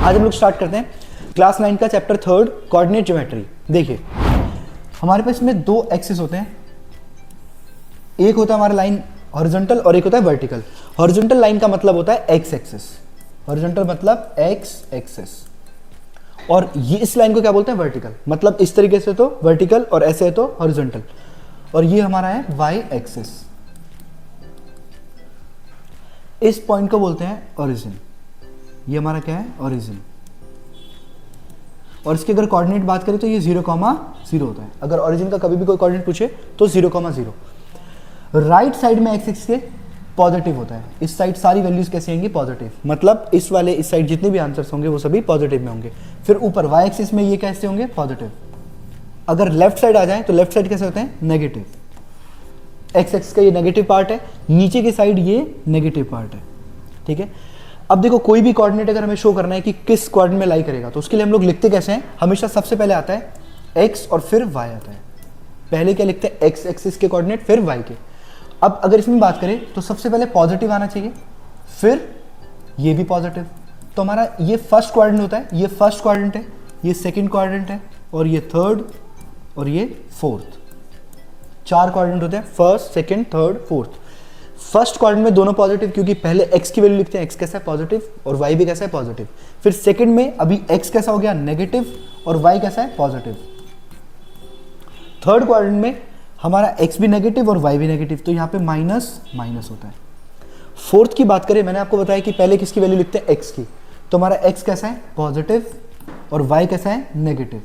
आज हम लोग स्टार्ट करते हैं क्लास 9 का चैप्टर 3 कोऑर्डिनेट ज्योमेट्री। देखिए हमारे पास इसमें दो एक्सिस होते हैं, एक होता है हमारा लाइन हॉरिजॉन्टल और एक होता है वर्टिकल। हॉरिजॉन्टल लाइन का मतलब होता है एक्स एक्सिस, हॉरिजॉन्टल मतलब एक्स एक्सिस, और ये इस लाइन को क्या बोलते हैं वर्टिकल, मतलब इस तरीके से तो वर्टिकल और ऐसे है तो हॉरिजॉन्टल, और ये हमारा है वाई एक्सिस। इस पॉइंट को बोलते हैं ओरिजिन, ये हमारा क्या है ओरिजिन, और इसके अगर कोऑर्डिनेट बात करें तो ये 0,0 होता है। अगर ओरिजिन का कभी भी कोई कोऑर्डिनेट पूछे तो 0,0। राइट साइड में एक्स एक्सिस के पॉजिटिव होता है, इस साइड सारी वैल्यूज कैसे होंगी पॉजिटिव, मतलब इस वाले इस साइड जितने भी आंसर्स होंगे वो सभी पॉजिटिव में होंगे। फिर ऊपर वाई एक्सिस में ये कैसे होंगे पॉजिटिव। अगर लेफ्ट साइड आ जाए तो लेफ्ट साइड कैसे होते हैं नेगेटिव, एक्स एक्सिस का ये नेगेटिव पार्ट है, नीचे की साइड ये नेगेटिव पार्ट है। ठीक है, अब देखो कोई भी कोऑर्डिनेट अगर हमें शो करना है कि किस कोऑर्डिनेट में लाई करेगा तो उसके लिए हम लोग लिखते कैसे हैं, हमेशा सबसे पहले आता है एक्स और फिर वाई आता है। पहले क्या लिखते हैं एक्स एक्सिस के कोऑर्डिनेट फिर वाई के। अब अगर इसमें बात करें तो सबसे पहले पॉजिटिव आना चाहिए, फिर ये भी पॉजिटिव, तो हमारा ये फर्स्ट कोऑर्डिनेट होता है, ये फर्स्ट कोऑर्डिनेट है, ये सेकंड कोऑर्डिनेट है, और ये थर्ड और ये फोर्थ। 4 कोऑर्डिनेट होते हैं, first second third fourth. First coordinate में दोनों पॉजिटिव क्योंकि पहले x की वैल्यू लिखते हैं, x कैसा है पॉजिटिव और y भी कैसा है पॉजिटिव। फिर सेकंड में अभी x कैसा हो गया नेगेटिव और y कैसा है पॉजिटिव। थर्ड कोऑर्डिनेट में हमारा x भी नेगेटिव और y भी नेगेटिव, तो यहाँ पे माइनस माइनस होता है। फोर्थ की बात करें, मैंने आपको बताया कि पहले किसकी वैल्यू लिखते हैं x की, तो हमारा x कैसा है पॉजिटिव और y कैसा है नेगेटिव।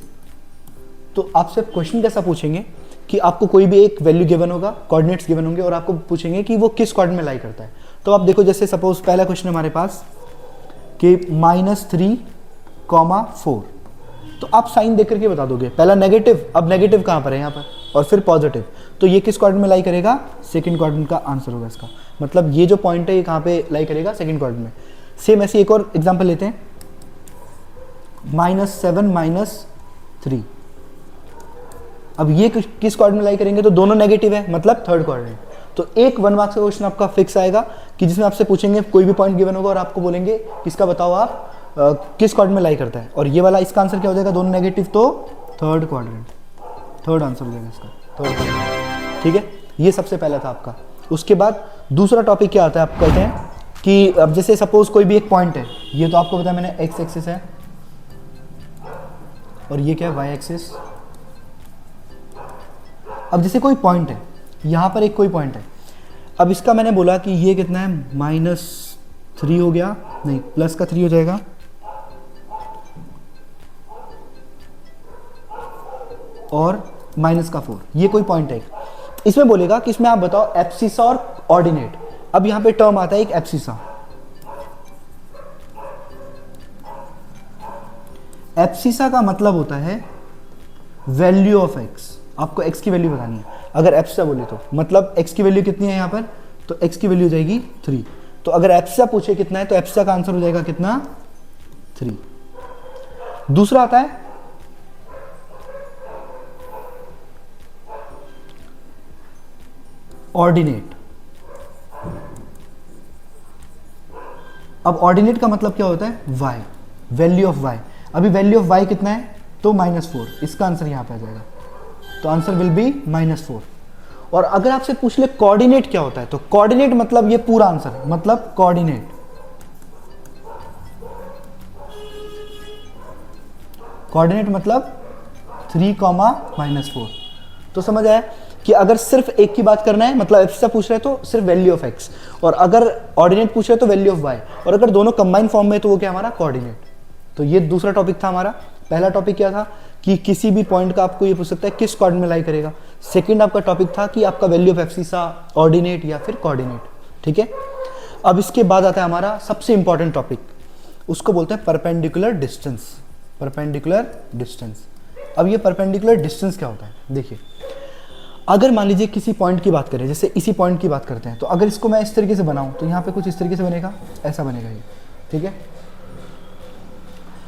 तो आपसे क्वेश्चन कैसा पूछेंगे कि आपको कोई भी एक वैल्यू गिवन होगा, कोऑर्डिनेट्स गिवन होंगे और आपको पूछेंगे कि वो किस कोऑर्डिनेट में लाई करता है। तो आप देखो जैसे सपोज पहला क्वेश्चन हमारे पास कि -3,4, तो आप साइन देख करके बता दोगे, पहला नेगेटिव, अब नेगेटिव कहाँ पर है यहाँ पर, और फिर पॉजिटिव, तो ये किस कोऑर्डिनेट में लाई करेगा सेकंड कोऑर्डिनेट का आंसर होगा इसका, मतलब ये जो पॉइंट है ये कहाँ पे लाई करेगा सेकंड कोऑर्डिनेट में। सेम ऐसे एक और एग्जाम्पल लेते हैं, -7 -3, अब ये किस कोऑर्डिनेट में लाई करेंगे, तो दोनों नेगेटिव है मतलब थर्ड कोऑर्डिनेट। तो एक 1 मार्क्स का क्वेश्चन आपका फिक्स आएगा कि जिसमें आपसे पूछेंगे कोई भी पॉइंट गिवन होगा और आपको बोलेंगे किसका बताओ आप किस कोऑर्डिनेट में लाई करता है, और ये वाला इसका आंसर क्या हो जाएगा दोनों नेगेटिव, तो थर्ड कोऑर्डिनेट, थर्ड आंसर हो जाएगा इसका थर्ड कोऑर्डिनेट। ठीक है, ये सबसे पहला था आपका। उसके बाद दूसरा टॉपिक क्या आता है, आप कहते हैं कि अब जैसे सपोज कोई भी एक पॉइंट है, ये तो आपको बताया मैंने एक्स एक्सिस है और ये क्या है वाई एक्सिस। अब जैसे कोई पॉइंट है, यहाँ पर एक कोई पॉइंट है, अब इसका मैंने बोला कि ये कितना है -3 हो गया, नहीं प्लस का 3 हो जाएगा, और माइनस का 4, ये कोई पॉइंट है। इसमें बोलेगा कि इसमें आप बताओ एब्सिसा और ऑर्डिनेट। अब यहाँ पे टर्म आता है एक एब्सिसा। एब्सिसा का मतलब होता है वैल्यू ऑफ एक्स, आपको x की वैल्यू बतानी है। अगर एब्सिसा बोले तो मतलब x की वैल्यू कितनी है यहाँ पर, तो x की वैल्यू हो जाएगी 3। तो अगर एब्सिसा पूछे कितना है तो एब्सिसा का आंसर हो जाएगा कितना 3। दूसरा आता है ऑर्डिनेट। अब ऑर्डिनेट का मतलब क्या होता है y, वैल्यू ऑफ y। अभी वैल्यू ऑफ y कितना है तो -4, इसका आंसर यहाँ पे आ जाएगा, तो आंसर विल बी -4। और अगर आपसे पूछ ले कोऑर्डिनेट क्या होता है, तो कोऑर्डिनेट मतलब ये पूरा आंसर, मतलब कोऑर्डिनेट, कोऑर्डिनेट मतलब 3,-4। तो समझ आया कि अगर सिर्फ एक की बात करना है, मतलब एब्सिसा पूछ रहे हैं तो सिर्फ वैल्यू ऑफ एक्स, और अगर ऑर्डिनेट पूछ रहे हैं तो वैल्यू ऑफ वाई, और अगर दोनों कंबाइन फॉर्म में तो वो क्या हमारा कोऑर्डिनेट। तो ये दूसरा टॉपिक था हमारा। पहला टॉपिक क्या था कि किसी भी पॉइंट का आपको ये पूछ सकता है किस कोऑर्डिनेट में लाई करेगा। सेकंड आपका टॉपिक था कि आपका वैल्यू ऑफ एब्सिसा, ऑर्डिनेट या फिर कोऑर्डिनेट। ठीक है, अब इसके बाद आता है हमारा सबसे इंपॉर्टेंट टॉपिक, उसको बोलते हैं परपेंडिकुलर डिस्टेंस। Perpendicular distance. अब ये परपेंडिकुलर डिस्टेंस क्या होता है, देखिए अगर मान लीजिए किसी पॉइंट की बात करें, जैसे इसी पॉइंट की बात करते हैं, तो अगर इसको मैं इस तरीके से बनाऊं तो यहाँ पे कुछ इस तरीके से बनेगा, ऐसा बनेगा ये। ठीक है,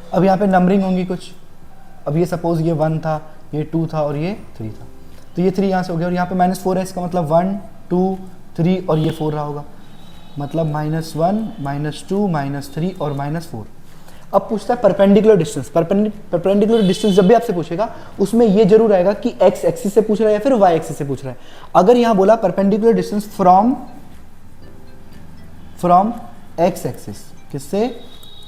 अब यहाँ पे नंबरिंग होंगी कुछ, अब ये सपोज ये 1 था, ये 2 था और ये 3 था, तो ये 3 यहाँ से हो गया, और यहाँ पे -4 है, इसका मतलब 1 2 3 और ये 4 रहा होगा, मतलब -1 -2 -3 और -4। अब पूछता है परपेंडिकुलर डिस्टेंस। परपेंडिकुलर डिस्टेंस जब भी आपसे पूछेगा उसमें ये जरूर आएगा कि एक्स एक्सिस से पूछ रहा है या फिर वाई एक्सिस से पूछ रहा है। अगर यहां बोला perpendicular distance from x axis, किससे?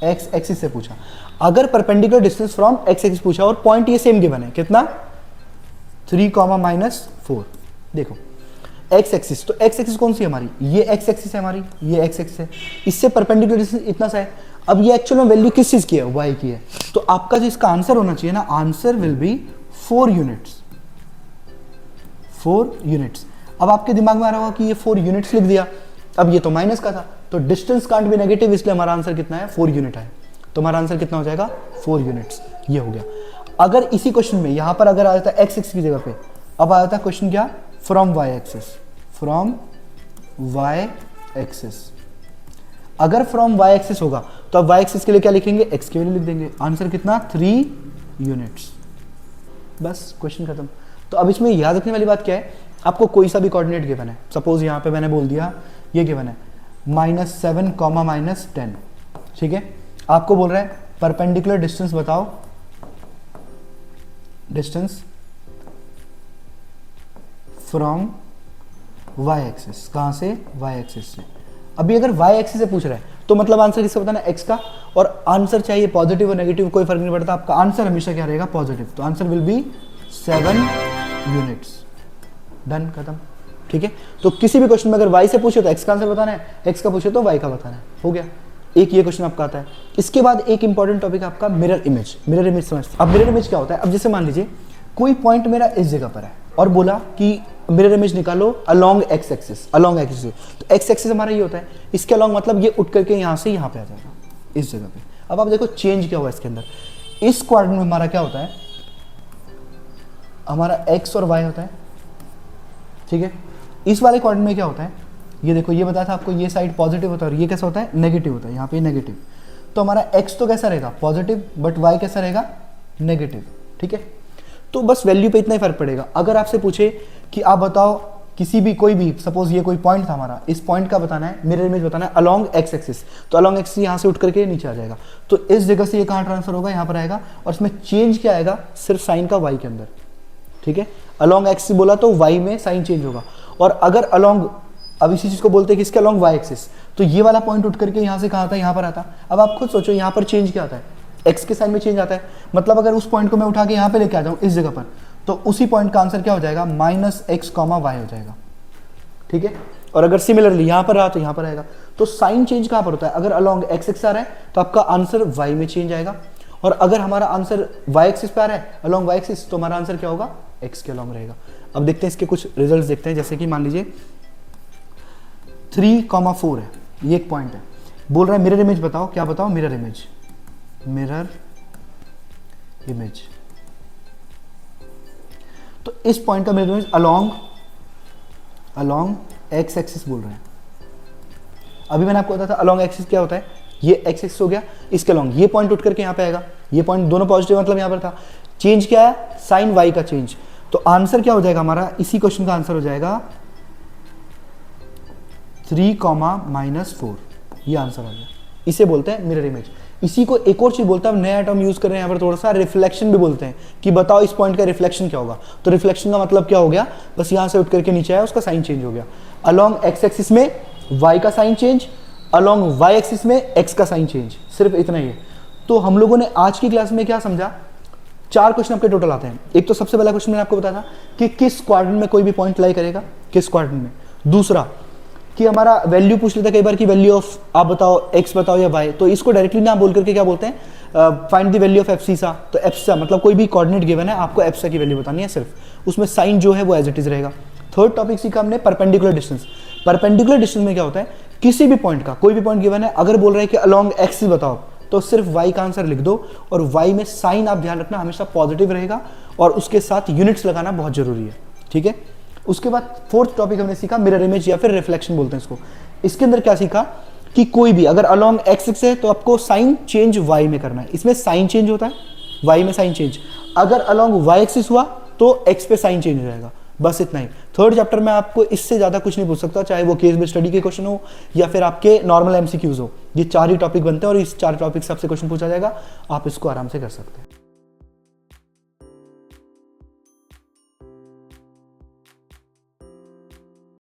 एक्स एक्सिस से पूछा। अगर perpendicular distance from x axis पूछा और पॉइंट ये सेम गिवन है, कितना? 3,-4। देखो एक्स एक्सिस, तो एक्स एक्सिस कौन सी है हमारी? ये एक्स एक्सिस है हमारी, ये एक्स एक्सिस है, इससे परपेंडिकुलर डिस्टेंस इतना सा है। अब ये एक्चुअल में वैल्यू किस चीज की है? वाई की है। तो आपका जो इसका आंसर होना चाहिए ना, answer will be 4 units. 4 units. अब आपके दिमाग में आ रहा होगा कि ये 4 यूनिट्स लिख दिया, अब ये तो माइनस का था, तो डिस्टेंस कांट बी नेगेटिव, इसलिए हमारा आंसर कितना है? 4 यूनिट है। तो हमारा आंसर कितना हो जाएगा? 4 यूनिट्स। ये हो गया। अगर इसी क्वेश्चन में यहां पर अगर आ जाता है एक्स एक्सिस की जगह पे, अब आ जाता है क्वेश्चन क्या? From y axis. From y axis. अगर फ्रॉम वाई एक्सिस होगा तो अब वाई एक्सिस के लिए क्या लिखेंगे? एक्स की वैल्यू लिख देंगे। आंसर कितना? 3 यूनिट्स। बस क्वेश्चन खत्म। तो अब इसमें याद रखने वाली बात क्या है? आपको कोई सा भी कोऑर्डिनेट गिवन है, सपोज यहां पे मैंने बोल दिया ये गिवन है -7, -10, ठीक है। आपको बोल रहा है परपेंडिकुलर डिस्टेंस बताओ, डिस्टेंस फ्रॉम वाई एक्सिस। कहां से? वाई एक्सिस से। अभी अगर वाई एक्सिस से पूछ रहा है तो मतलब आंसर किसका बताना है? एक्स का। और आंसर चाहिए पॉजिटिव और नेगेटिव, कोई फर्क नहीं पड़ता, आपका आंसर हमेशा क्या रहेगा? पॉजिटिव। तो answer will be 7 units. Done, खत्म। ठीक है। तो किसी भी क्वेश्चन में अगर वाई से पूछे तो एक्स का आंसर बताना है, एक्स का पूछे तो वाई का बताना है। हो गया। एक ये क्वेश्चन आपका आता है। इसके बाद एक इंपॉर्टेंट टॉपिक आपका मिरर इमेज। मिरर इमेज समझते हैं। अब मिरर इमेज क्या होता है? अब जैसे मान लीजिए कोई पॉइंट मेरा इस जगह पर है और बोला कि मिरर इमेज निकालो along x axis, along axis. तो एक्स एक्सिस हमारा ये होता है, इसके अलोंग मतलब ये उठ करके यहां से यहां पे आ जाएगा, इस जगह पे। अब आप देखो चेंज क्या हुआ इसके अंदर। इस क्वाड्रेंट में हमारा क्या होता है? हमारा एक्स और वाई होता है, ठीक है। इस वाले क्वाड्रेंट में क्या होता है? ये देखो, ये बताया था आपको, ये साइड पॉजिटिव होता है और ये कैसा होता है? नेगेटिव होता है। यहाँ पे नेगेटिव। तो हमारा एक्स तो कैसा रहेगा? पॉजिटिव, बट वाई कैसा रहेगा? नेगेटिव, ठीक है। तो बस वैल्यू पे इतना ही फर्क पड़ेगा। अगर आपसे पूछे कि आप बताओ किसी भी कोई भी, सपोज ये कोई पॉइंट था हमारा, इस पॉइंट का बताना है, मिरर इमेज बताना है अलोंग एक्स एक्सिस, तो अलोंग एक्सिस यहाँ से उठ करके नीचे आ जाएगा। तो इस जगह से ये कहाँ ट्रांसफर होगा? यहाँ पर आएगा। और इसमें चेंज क्या आएगा? सिर्फ साइन का वाई के अंदर, ठीक है। अलोंग एक्सिस बोला तो वाई में साइन चेंज होगा। और अगर अलोंग, अब इसी चीज को बोलते हैं कि इसके अलोंग वाई एक्सिस, तो ये वाला पॉइंट उठ करके यहाँ से कहाँ आता है? यहाँ पर आता। अब आप खुद सोचो, यहाँ पर चेंज क्या आता है? एक्स के साइन में चेंज आता है। मतलब अगर उस पॉइंट को मैं उठा के यहाँ पे लेके आ जाऊँ इस जगह पर, तो उसी पॉइंट का आंसर क्या हो जाएगा? -x, y हो जाएगा, ठीक है। और अगर सिमिलरली यहाँ पर रहा तो यहाँ पर आएगा। तो साइन चेंज कहाँ पर होता है? अगर अलोंग एक्स एक्सिस आ रहा है तो आपका आंसर वाई में चेंज आएगा। और अगर हमारा आंसर वाई एक्सिस पे आ रहा है, अलोंग वाई एक्सिस, तो हमारा आंसर क्या होगा? एक्स के अलोंग रहेगा। अब देखते हैं इसके कुछ रिजल्ट देखते हैं। जैसे कि मान लीजिए 3,4 है, ये एक पॉइंट है। बोल रहा है मिरर इमेज बताओ। क्या बताओ? Mirror image. Mirror image. तो इस पॉइंट का mirror image along x axis बोल रहे हैं। अभी मैंने आपको बताया था अलोंग एक्सिस क्या होता है? ये एक्स एक्सिस हो गया, इसके अलोंग ये पॉइंट उठ करके यहाँ पे आएगा। ये पॉइंट दोनों पॉजिटिव, मतलब यहाँ पर था। चेंज क्या है? साइन वाई का चेंज। तो आंसर क्या हो जाएगा हमारा? इसी क्वेश्चन का आंसर हो जाएगा 3,-4। ये आंसर आ गया। इसे बोलते हैं मिरर इमेज। इसी को एक और चीज बोलता है, नया टर्म यूज कर रहे हैं यहाँ पर थोड़ा सा, रिफ्लेक्शन भी बोलते हैं। कि बताओ इस पॉइंट का रिफ्लेक्शन क्या होगा? तो रिफ्लेक्शन का मतलब क्या हो गया? बस यहाँ से उठ करके नीचे आया, उसका साइन चेंज हो गया। अलोंग एक्स एक्सिस में वाई का sign change, along y axis में एक्स का साइन चेंज, सिर्फ इतना ही है। तो हम लोगों ने आज की क्लास में क्या समझा? 4 क्वेश्चन आपके टोटल आते हैं। एक तो सबसे पहला क्वेश्चन मैंने आपको बताया था कि किस क्वाड्रेंट में कोई भी पॉइंट लाई करेगा, किस क्वाड्रेंट में। दूसरा कि हमारा वैल्यू पूछ लेता है कई बार कि वैल्यू ऑफ, आप बताओ एक्स बताओ या वाई, तो इसको डायरेक्टली ना बोल करके क्या बोलते हैं? Find the value of एफसीसा। तो एफसा मतलब कोई भी कोऑर्डिनेट गिवन है, आपको एफसा की वैल्यू बतानी है सिर्फ, उसमें साइन जो है वो एज इट इज रहेगा। थर्ड टॉपिक सीखा हमने परपेंडिकुलर डिस्टेंस। परपेंडिकुलर डिस्टेंस में क्या होता है? किसी भी पॉइंट का, कोई भी पॉइंट गिवन है, अगर बोल रहा है कि अलोंग एक्सिस बताओ, तो सिर्फ वाई का आंसर लिख दो। और वाई में साइन आप ध्यान रखना हमेशा पॉजिटिव रहेगा, और उसके साथ यूनिट्स लगाना बहुत जरूरी है, ठीक है। उसके बाद फोर्थ टॉपिक हमने सीखा मिरर इमेज या फिर रिफ्लेक्शन बोलते हैं इसको। इसके अंदर क्या सीखा कि कोई भी अगर अलोंग एक्स एक्सिस है तो आपको साइन चेंज वाई में करना है। इसमें साइन चेंज होता है, वाई में साइन चेंज। अगर अलोंग वाई एक्सिस हुआ तो एक्स पे साइन चेंज हो जाएगा। बस इतना ही। थर्ड चैप्टर में आपको इससे ज़्यादा कुछ नहीं पूछ सकता, चाहे वो केस बेस्ड स्टडी के क्वेश्चन हो या फिर आपके नॉर्मल एमसीक्यूज हो। ये 4 ही टॉपिक बनते हैं और इस 4 टॉपिक से आपसे क्वेश्चन पूछा जाएगा, आप इसको आराम से कर सकते हैं।